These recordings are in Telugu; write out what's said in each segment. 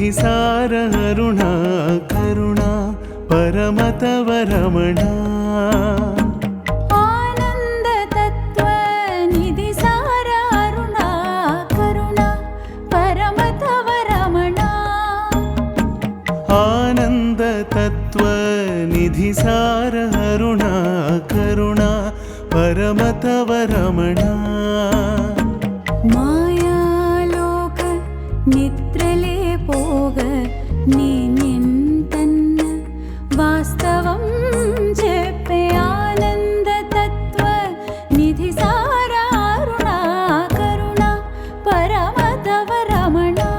निधिसार अरुणा करुणा परमतव रमणा निधिसार अरुणा करुणा परमतव रमणा मायालोक निद्रले पोग नीनिंतन्न वास्तवं चेप्पे आनंद तत्व निधिसार अरुणा करुणा परमतव रमणा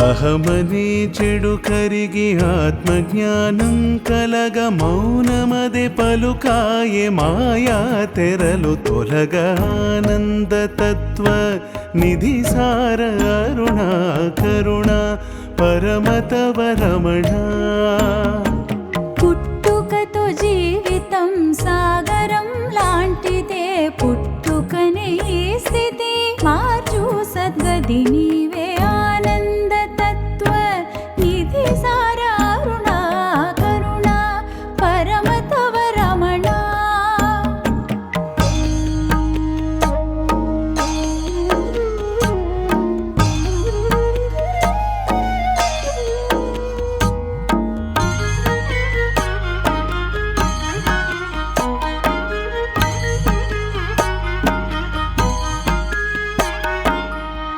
अहमने चेडु करिगि आत्मज्ञानं कलग मौनमदे पलुकाये माया तेरलु तोलग आनंद तत्व निधिसार अरुणा करुणा परमतव रमणा पुट्टुकतो जीवितं सागरं लांटिदे पुट्टुकने ई स्थिति मार्चु सद्गति नीवे आनंद तत्व निधिसार अरुणा करुणा परमतव रमणा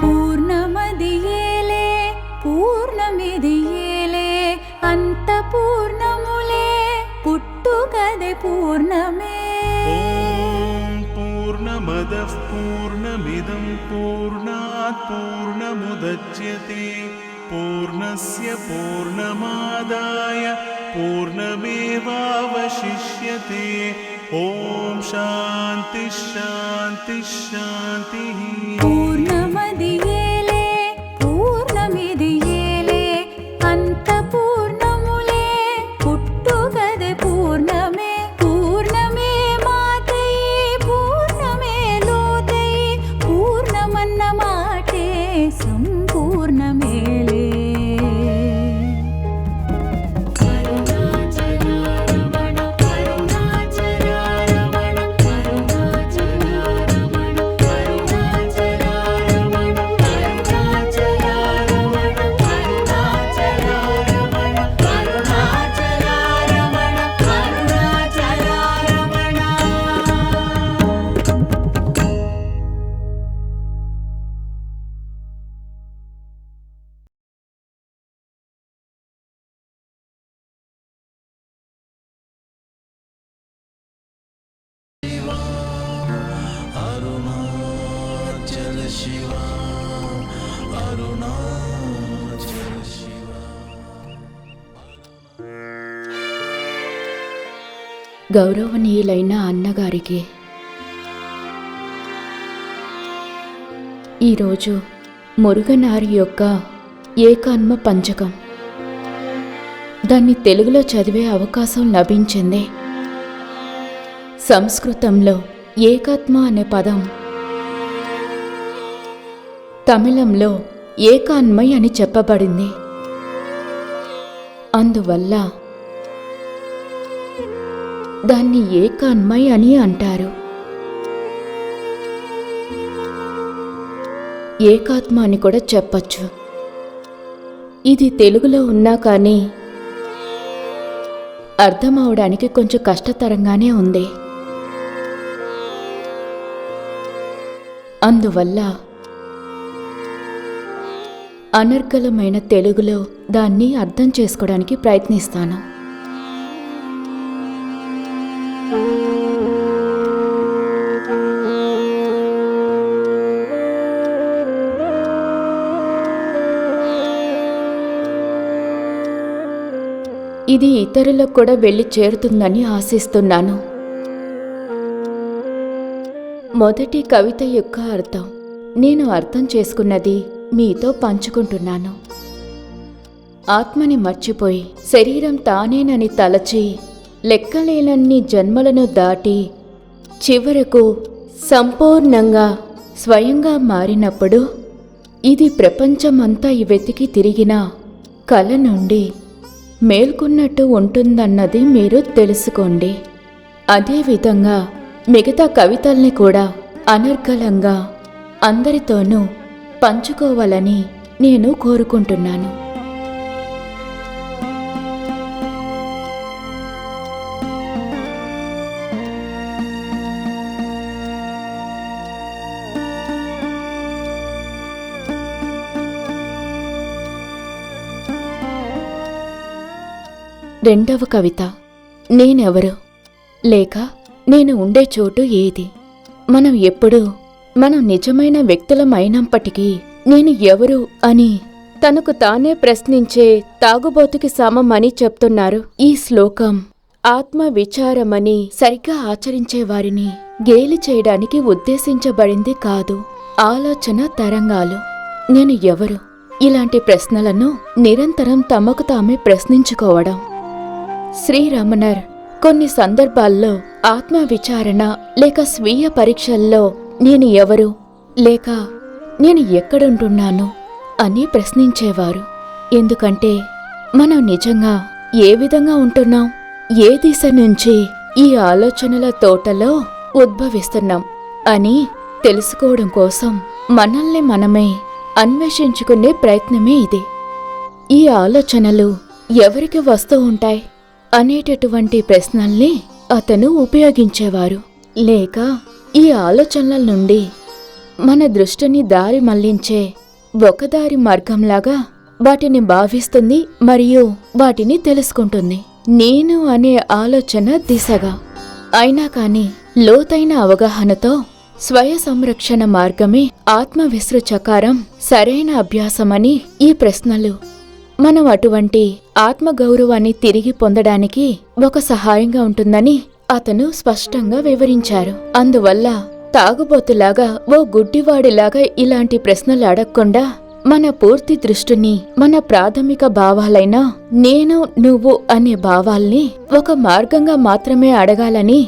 पूर्णमदियेले पूर्णमिदियेले अंत पूर्णमुले पुट्टुकदे पूर्णमे ॐ पूर्णमदः पूर्णमिदं पूर्णात् पूर्णमुदच्यते पूर्णस्य पूर्णमादाय पूर्णमेवावशिष्यते ॐ शान्ति शान्ति शान्तिः पूर्णमदियेले पूर्णमिदियेले अंत पूर्णमुले पुट्टुकदे पूर्णमे पूर्णमे मातये पूर्णमे लोतये पूर्णमन्न माटे संपूर्णमेले గౌరవనీయులైన అన్నగారికి ఈరోజు మురుగనారి యొక్క ఏకాన్మ పంచకం దాన్ని తెలుగులో చదివే అవకాశం లభించింది. సంస్కృతంలో ఏకాత్మ అనే పదం తమిళంలో ఏకాన్మై అని చెప్పబడింది. అందువల్ల దాన్ని ఏకాన్మై అని అంటారు. ఏకాత్మ అని కూడా చెప్పచ్చు. ఇది తెలుగులో ఉన్నా కానీ అర్థమవడానికి కొంచెం కష్టతరంగానే ఉంది. అందువల్ల అనర్గళమైన తెలుగులో దాన్ని అర్థం చేసుకోవడానికి ప్రయత్నిస్తాను. ఇది ఇతరులకు కూడా వెళ్ళి చేరుతుందని ఆశిస్తున్నాను. మొదటి కవిత యొక్క అర్థం నేను అర్థం చేసుకున్నది మీతో పంచుకుంటున్నాను. ఆత్మని మర్చిపోయి శరీరం తానేనని తలచి లెక్కలేనన్ని జన్మలను దాటి చివరకు సంపూర్ణంగా స్వయంగా మారినప్పుడు ఇది ప్రపంచమంతా వెతికి తిరిగిన కల నుండి మేల్కొన్నట్టు ఉంటుందన్నది మీరు తెలుసుకోండి. అదేవిధంగా మిగతా కవితల్ని కూడా అనర్గళంగా అందరితోనూ పంచుకోవాలని నేను కోరుకుంటున్నాను. రెండవ కవిత నేనెవరు లేక నేను ఉండే చోటు ఏది. మనం నిజమైన వ్యక్తులమైనప్పటికీ నేను ఎవరు అని తనకు తానే ప్రశ్నించే తాగుబోతుకి సమమని చెప్తున్నారు. ఈ శ్లోకం ఆత్మ విచారమని సరిగ్గా ఆచరించేవారిని గేలి చేయడానికి ఉద్దేశించబడింది కాదు. ఆలోచన తరంగాలు. నేను ఎవరు ఇలాంటి ప్రశ్నలను నిరంతరం తమకు తామే ప్రశ్నించుకోవడం. శ్రీ రమణర్ కొన్ని సందర్భాల్లో ఆత్మ విచారణ లేక స్వీయ పరీక్షల్లో నేను ఎవరు లేక నేను ఎక్కడుంటున్నాను అని ప్రశ్నించేవారు. ఎందుకంటే మనం నిజంగా ఏ విధంగా ఉంటున్నాం, ఏ దిశ నుంచి ఈ ఆలోచనల తోటలో ఉద్భవిస్తున్నాం అని తెలుసుకోవడం కోసం మనల్ని మనమే అన్వేషించుకునే ప్రయత్నమే ఇది. ఈ ఆలోచనలు ఎవరికి వస్తూ ఉంటాయి అనేటటువంటి ప్రశ్నల్ని అతను ఉపయోగించేవారు. లేక ఈ ఆలోచనల నుండి మన దృష్టిని దారి మళ్లించే ఒక దారి మార్గంలాగా వాటిని భావిస్తుంది మరియు వాటిని తెలుసుకుంటుంది. నేను అనే ఆలోచన దిశగా. అయినా కాని లోతైన అవగాహనతో స్వయ సంరక్షణ మార్గమే ఆత్మవిసృచకారం సరైన అభ్యాసమని ఈ ప్రశ్నలు మనం అటువంటి ఆత్మగౌరవాన్ని తిరిగి పొందడానికి ఒక సహాయంగా ఉంటుందని అతను స్పష్టంగా వివరించారు. అందువల్ల తాగుబోతులాగా ఓ గుడ్డివాడిలాగా ఇలాంటి ప్రశ్నలు అడగకుండా మన పూర్తి దృష్టిని మన ప్రాథమిక భావాలైన నేను నువ్వు అనే భావాల్ని ఒక మార్గంగా మాత్రమే అడగాలని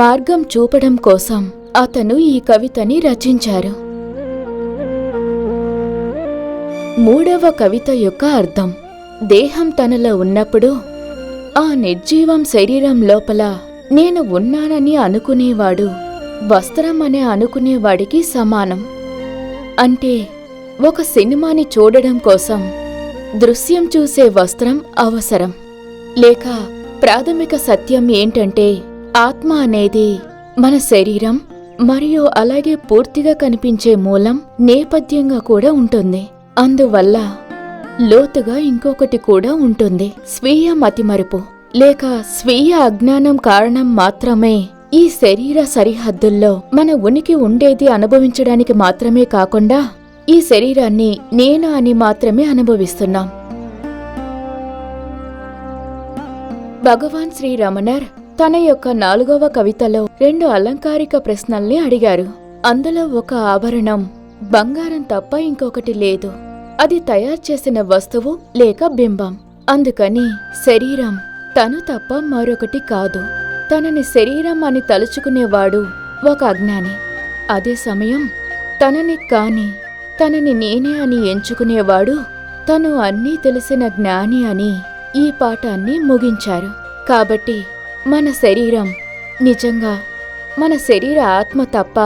మార్గం చూపడం కోసం అతను ఈ కవితని రచించారు. మూడవ కవిత యొక్క అర్థం దేహం తనలో ఉన్నప్పుడు ఆ నిర్జీవం శరీరం లోపల నేను ఉన్నానని అనుకునేవాడు వస్త్రం అనే అనుకునేవాడికి సమానం. అంటే ఒక సినిమాని చూడడం కోసం దృశ్యం చూసే వస్త్రం అవసరం. లేక ప్రాథమిక సత్యం ఏంటంటే ఆత్మ అనేది మన శరీరం మరియు అలాగే పూర్తిగా కనిపించే మూలం నేపథ్యంగా కూడా ఉంటుంది. అందువల్ల లోతుగా ఇంకొకటి కూడా ఉంటుంది. స్వీయ మతిమరుపు లేక స్వీయ అజ్ఞానం కారణం మాత్రమే ఈ శరీర సరిహద్దుల్లో మన ఉనికి ఉండేది అనుభవించడానికి మాత్రమే కాకుండా ఈ శరీరాన్ని నేను అని మాత్రమే అనుభవిస్తున్నాం. భగవాన్ శ్రీ రమణర్ తన యొక్క 4వ కవితలో 2 అలంకారిక ప్రశ్నల్ని అడిగారు. అందులో ఒక ఆభరణం బంగారం తప్ప ఇంకొకటి లేదు. అది తయారు చేసిన వస్తువు లేక బింబం. అందుకని శరీరం తను తప్ప మరొకటి కాదు. తనని శరీరం అని తలుచుకునేవాడు ఒక అజ్ఞాని. అదే సమయం తనని నేనే అని ఎంచుకునేవాడు తను అన్నీ తెలిసిన జ్ఞాని అని ఈ పాఠాన్ని ముగించారు. కాబట్టి మన శరీరం నిజంగా మన శరీర ఆత్మ తప్ప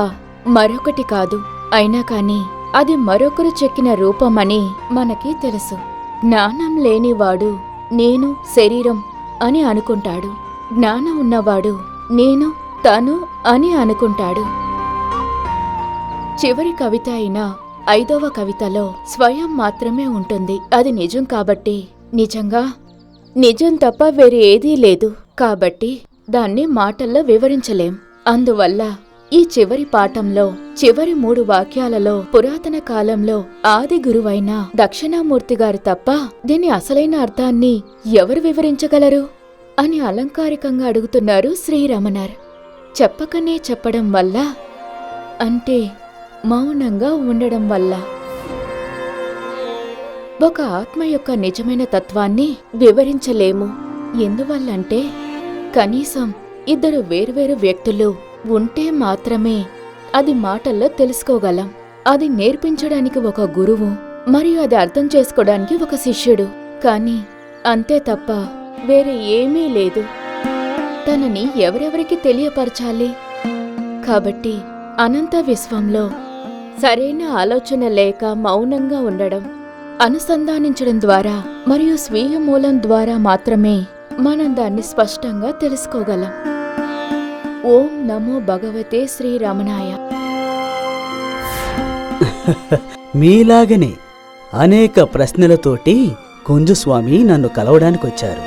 మరొకటి కాదు. అయినా కాని అది మరొకరు చెక్కిన రూపమని మనకి తెలుసు. జ్ఞానం లేనివాడు నేను శరీరం అని అనుకుంటాడు. జ్ఞానం ఉన్నవాడు నేను తను అని అనుకుంటాడు. చివరి కవిత అయిన 5వ కవితలో స్వయం మాత్రమే ఉంటుంది. అది నిజం కాబట్టి నిజం తప్ప వేరే ఏదీ లేదు. కాబట్టి దాన్ని మాటల్లో వివరించలేం. అందువల్ల ఈ చివరి పాఠంలో చివరి 3 వాక్యాలలో పురాతన కాలంలో ఆది గురువైన దక్షిణామూర్తి గారు తప్ప దీని అసలైన అర్థాన్ని ఎవరు వివరించగలరు అని అలంకారికంగా అడుగుతున్నారు శ్రీ రమణర్. చెప్పకనే చెప్పడం వల్ల అంటే మౌనంగా ఉండడం వల్ల. ఒక ఆత్మ యొక్క నిజమైన తత్వాన్ని వివరించలేము. ఎందువల్లంటే కనీసం ఇద్దరు వేర్వేరు వ్యక్తులు ఉంటే మాత్రమే అది మాటల్లో తెలుసుకోగలం. అది నేర్పించడానికి ఒక గురువు, మరియు అది అర్థం చేసుకోవడానికి ఒక శిష్యుడు. కానీ అంతే తప్ప వేరే ఏమీ లేదు. తనని ఎవరెవరికి తెలియపరచాలి? కాబట్టి అనంత విశ్వంలో సరైన ఆలోచన లేక మౌనంగా ఉండడం, అనుసంధానించడం ద్వారా మరియు స్వీయ మూలం ద్వారా మాత్రమే మనం దాన్ని స్పష్టంగా తెలుసుకోగలం. ఓం నమో భగవతే శ్రీరమణాయ. మీలాగనే అనేక ప్రశ్నలతోటి కుంజుస్వామి నన్ను కలవడానికొచ్చారు.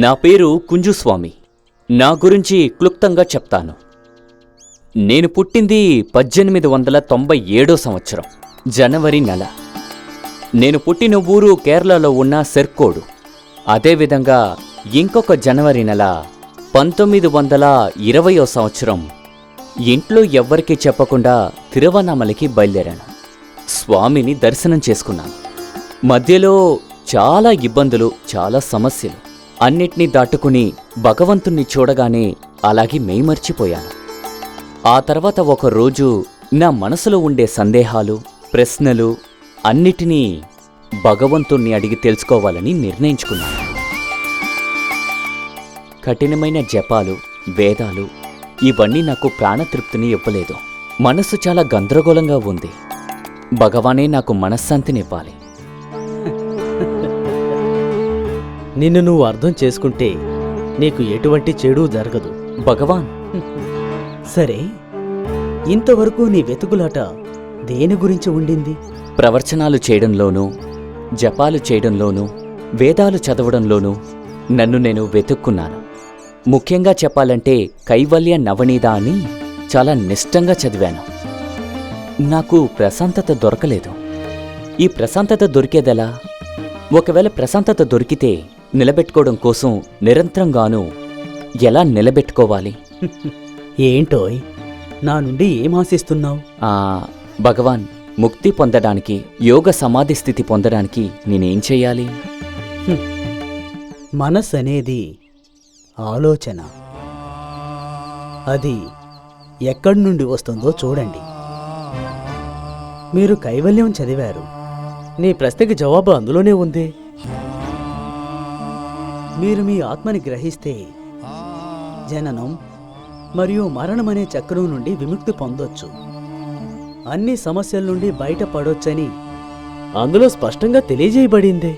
నా పేరు కుంజుస్వామి. నా గురించి క్లుప్తంగా చెప్తాను. నేను పుట్టింది 1897 సంవత్సరం జనవరి నెల. నేను పుట్టిన ఊరు కేరళలో ఉన్న సెర్కోడు. అదేవిధంగా ఇంకొక జనవరి నెల 1920 సంవత్సరం ఇంట్లో ఎవ్వరికీ చెప్పకుండా తిరువన్నామలకి బయలుదేరాను. స్వామిని దర్శనం చేసుకున్నాను. మధ్యలో చాలా ఇబ్బందులు, చాలా సమస్యలు. అన్నిటినీ దాటుకుని భగవంతుణ్ణి చూడగానే అలాగే మైమర్చిపోయాను. ఆ తర్వాత ఒక రోజు నా మనసులో ఉండే సందేహాలు, ప్రశ్నలు అన్నిటినీ భగవంతుణ్ణి అడిగి తెలుసుకోవాలని నిర్ణయించుకున్నాను. కఠినమైన జపాలు, వేదాలు ఇవన్నీ నాకు ప్రాణతృప్తిని ఇవ్వలేదు. మనసు చాలా గందరగోళంగా ఉంది. భగవానే నాకు మనశ్శాంతినివ్వాలి. నిన్ను నువ్వు అర్థం చేసుకుంటే నీకు ఎటువంటి చెడు జరగదు. భగవాన్, సరే, ఇంతవరకు నీ వెతుకులాట దేని గురించి ఉండింది? ప్రవచనాలు చేయడంలోనూ, జపాలు చేయడంలోనూ, వేదాలు చదవడంలోనూ నన్ను నేను వెతుక్కున్నాను. ముఖ్యంగా చెప్పాలంటే కైవల్య నవనీద అని చాలా నిష్టంగా చదివాను. నాకు ప్రశాంతత దొరకలేదు. ఈ ప్రశాంతత దొరికేదెలా? ఒకవేళ ప్రశాంతత దొరికితే నిలబెట్టుకోవడం కోసం నిరంతరంగానూ ఎలా నిలబెట్టుకోవాలి? ఏంటోయ్, నా నుండి ఏం ఆశిస్తున్నావు? భగవాన్, ముక్తి పొందడానికి, యోగ సమాధి స్థితి పొందడానికి నేనేం చెయ్యాలి? మనస్సు అనేది ఆలోచన. అది ఎక్కడి నుండి వస్తుందో చూడండి. మీరు కైవల్యం చదివారు. నీ ప్రశ్నకి జవాబు అందులోనే ఉంది. మీరు మీ ఆత్మని గ్రహిస్తే జననం మరియు మరణం అనే చక్రం నుండి విముక్తి పొందొచ్చు. అన్ని సమస్యల నుండి బయటపడొచ్చని అందులో స్పష్టంగా తెలియజేయబడింది.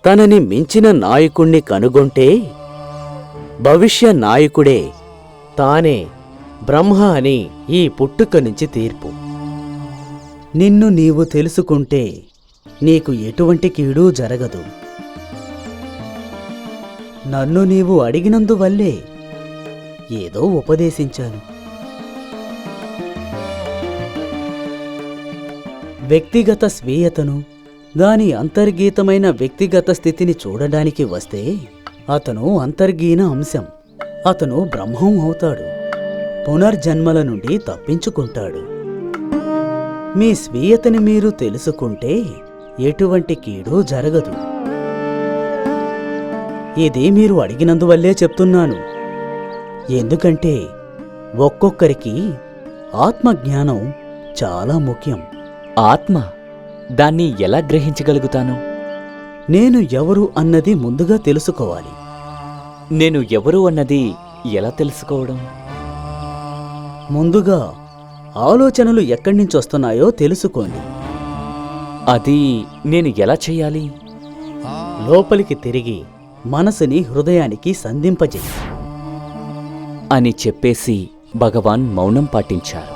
తనని మించిన నాయకుణ్ణి కనుగొంటే భవిష్య నాయకుడే తానే బ్రహ్మ అని ఈ పుట్టుక నుంచి తీర్పు. నిన్ను నీవు తెలుసుకుంటే నీకు ఎటువంటి కీడు జరగదు. నన్ను నీవు అడిగినందువల్లే ఏదో ఉపదేశించాను. వ్యక్తిగత స్వీయతను, దాని అంతర్గీతమైన వ్యక్తిగత స్థితిని చూడడానికి వస్తే అతను అంతర్గీన అంశం. అతను బ్రహ్మం అవుతాడు. పునర్జన్మల నుండి తప్పించుకుంటాడు. మీ స్వీయతని మీరు తెలుసుకుంటే ఎటువంటి కీడు జరగదు. ఇది మీరు అడిగినందువల్లే చెప్తున్నాను. ఎందుకంటే ఒక్కొక్కరికి ఆత్మజ్ఞానం చాలా ముఖ్యం. ఆత్మ, దాన్ని ఎలా గ్రహించగలుగుతాను? నేను ఎవరు అన్నది ముందుగా తెలుసుకోవాలి. నేను ఎవరు అన్నది ఎలా తెలుసుకోవడం? ముందుగా ఆలోచనలు ఎక్కడి నుంచి వస్తున్నాయో తెలుసుకోండి. అది నేను ఎలా చెయ్యాలి? లోపలికి తిరిగి మనసుని హృదయానికి సంధింపజేయి అని చెప్పేసి భగవాన్ మౌనం పాటించారు.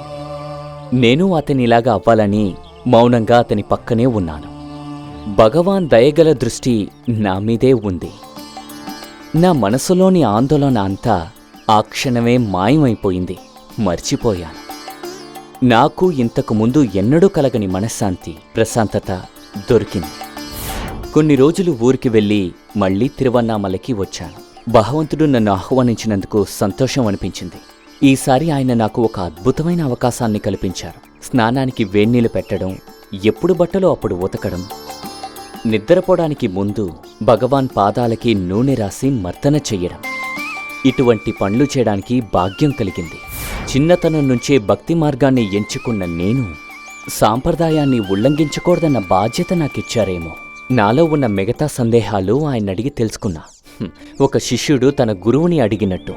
నేను అతనిలాగా అవ్వాలని మౌనంగా అతని పక్కనే ఉన్నాను. భగవాన్ దయగల దృష్టి నా మీదే ఉంది. నా మనసులోని ఆందోళన అంతా ఆ క్షణమే మాయమైపోయింది. మర్చిపోయాను. నాకు ఇంతకు ముందు ఎన్నడూ కలగని మనశ్శాంతి, ప్రశాంతత దొరికింది. కొన్ని రోజులు ఊరికి వెళ్ళి మళ్ళీ తిరువన్నామలకి వచ్చాను. భగవంతుడు నన్ను ఆహ్వానించినందుకు సంతోషం అనిపించింది. ఈసారి ఆయన నాకు ఒక అద్భుతమైన అవకాశాన్ని కల్పించారు. స్నానానికి వేన్నీళ్లు పెట్టడం, ఎప్పుడు బట్టలో అప్పుడు ఉతకడం, నిద్రపోవడానికి ముందు భగవాన్ పాదాలకి నూనె రాసి మర్దన చెయ్యడం, ఇటువంటి పనులు చేయడానికి భాగ్యం కలిగింది. చిన్నతనం నుంచే భక్తి మార్గాన్ని ఎంచుకున్న నేను సాంప్రదాయాన్ని ఉల్లంఘించకూడదన్న బాధ్యత నాకిచ్చారేమో. నాలో ఉన్న మిగతా సందేహాలు ఆయన అడిగి తెలుసుకున్నా. ఒక శిష్యుడు తన గురువుని అడిగినట్టు.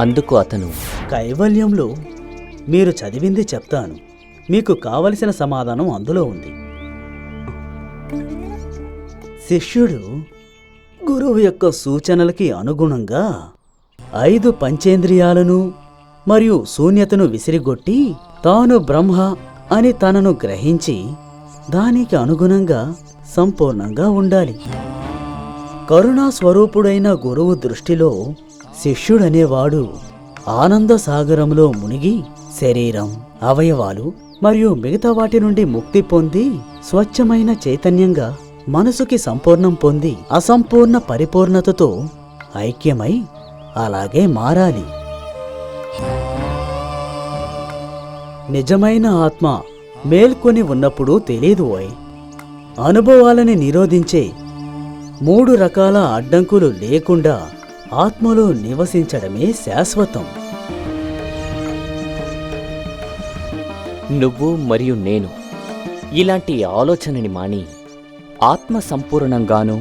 అందుకు అతను, కైవల్యంలో మీరు చదివింది చెప్తాను, మీకు కావలసిన సమాధానం అందులో ఉంది. శిష్యుడు గురువు యొక్క సూచనలకి అనుగుణంగా 5 పంచేంద్రియాలను మరియు శూన్యతను విసిరిగొట్టి తాను బ్రహ్మ అని తనను గ్రహించి దానికి అనుగుణంగా సంపూర్ణంగా ఉండాలి. కరుణా స్వరూపుడైన గురువు దృష్టిలో శిష్యుడనేవాడు ఆనంద సాగరంలో మునిగి శరీరం, అవయవాలు మరియు మిగతా వాటి నుండి ముక్తి పొంది స్వచ్ఛమైన చైతన్యంగా మనసుకి సంపూర్ణం పొంది అసంపూర్ణ పరిపూర్ణతతో ఐక్యమై అలాగే మారాలి. నిజమైన ఆత్మ మేల్కొని ఉన్నప్పుడు తెలీదు ఓయ్. అనుభవాలని నిరోధించే 3 రకాల అడ్డంకులు లేకుండా ఆత్మలో నివసించడమే శాశ్వతం. నువ్వు మరియు నేను ఇలాంటి ఆలోచనని మాని ఆత్మ సంపూర్ణంగానూ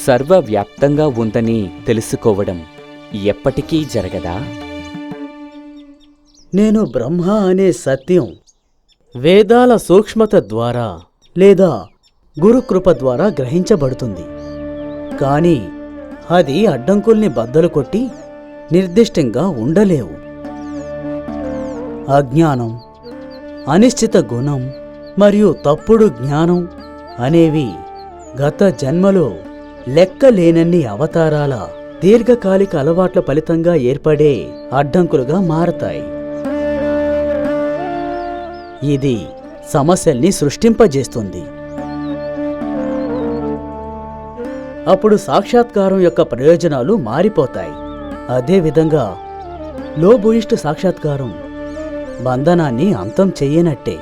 సర్వవ్యాప్తంగా ఉందని తెలుసుకోవడం ఎప్పటికీ జరగదా? నేను బ్రహ్మ అనే సత్యం వేదాల సూక్ష్మత ద్వారా లేదా గురుకృప ద్వారా గ్రహించబడుతుంది. కానీ అది అడ్డంకుల్ని బద్దలు కొట్టి నిర్దిష్టంగా ఉండలేవు. అజ్ఞానం, అనిశ్చిత గుణం మరియు తప్పుడు జ్ఞానం అనేవి గత జన్మలో లెక్కలేనన్ని అవతారాల దీర్ఘకాలిక అలవాట్ల ఫలితంగా ఏర్పడే అడ్డంకులుగా మారతాయి. ఇది సమస్యల్ని సృష్టింపజేస్తుంది. అప్పుడు సాక్షాత్కారం యొక్క ప్రయోజనాలు మారిపోతాయి. అదేవిధంగా లోబోయిస్ట్ సాక్షాత్కారం బంధనాన్ని అంతం చెయ్యనట్టే.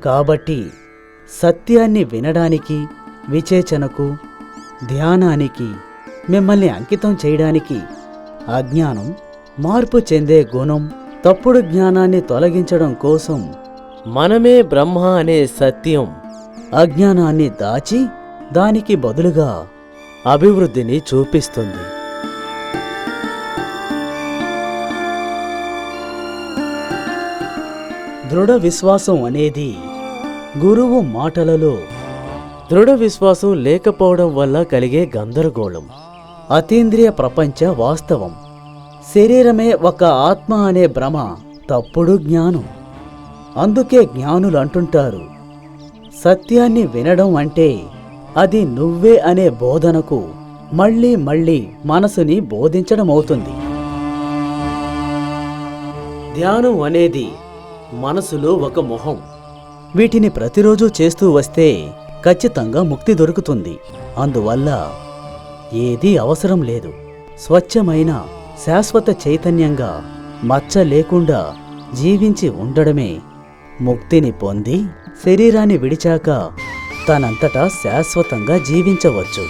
కాబట్టి సత్యాన్ని వినడానికి, విచేచనకు, ధ్యానానికి మిమ్మల్ని అంకితం చేయడానికి అజ్ఞానం, మార్పు చెందే గుణం, తప్పుడు జ్ఞానాన్ని తొలగించడం కోసం మనమే బ్రహ్మ అనే సత్యం అజ్ఞానాన్ని దాచి దానికి బదులుగా అభివృద్ధిని చూపిస్తుంది. దృఢ విశ్వాసం అనేది గురువు మాటలలో దృఢ విశ్వాసం లేకపోవడం వల్ల కలిగే గందరగోళం. అతీంద్రియ ప్రపంచ వాస్తవం, శరీరమే ఒక ఆత్మ అనే భ్రమ తప్పుడు జ్ఞానం. అందుకే జ్ఞానులు అంటుంటారు, సత్యాన్ని వినడం అంటే అది నువ్వే అనే బోధనకు మళ్ళీ మళ్ళీ మనసుని బోధించడమవుతుంది. ధ్యానం అనేది మనసులో ఒక మొహం. వీటిని ప్రతిరోజు చేస్తూ వస్తే ఖచ్చితంగా ముక్తి దొరుకుతుంది. అందువల్ల ఏదీ అవసరం లేదు. స్వచ్ఛమైన శాశ్వత చైతన్యంగా మచ్చ లేకుండా జీవించి ఉండడమే ముక్తిని పొంది శరీరాన్ని విడిచాక తనంతటా శాశ్వతంగా జీవించవచ్చు.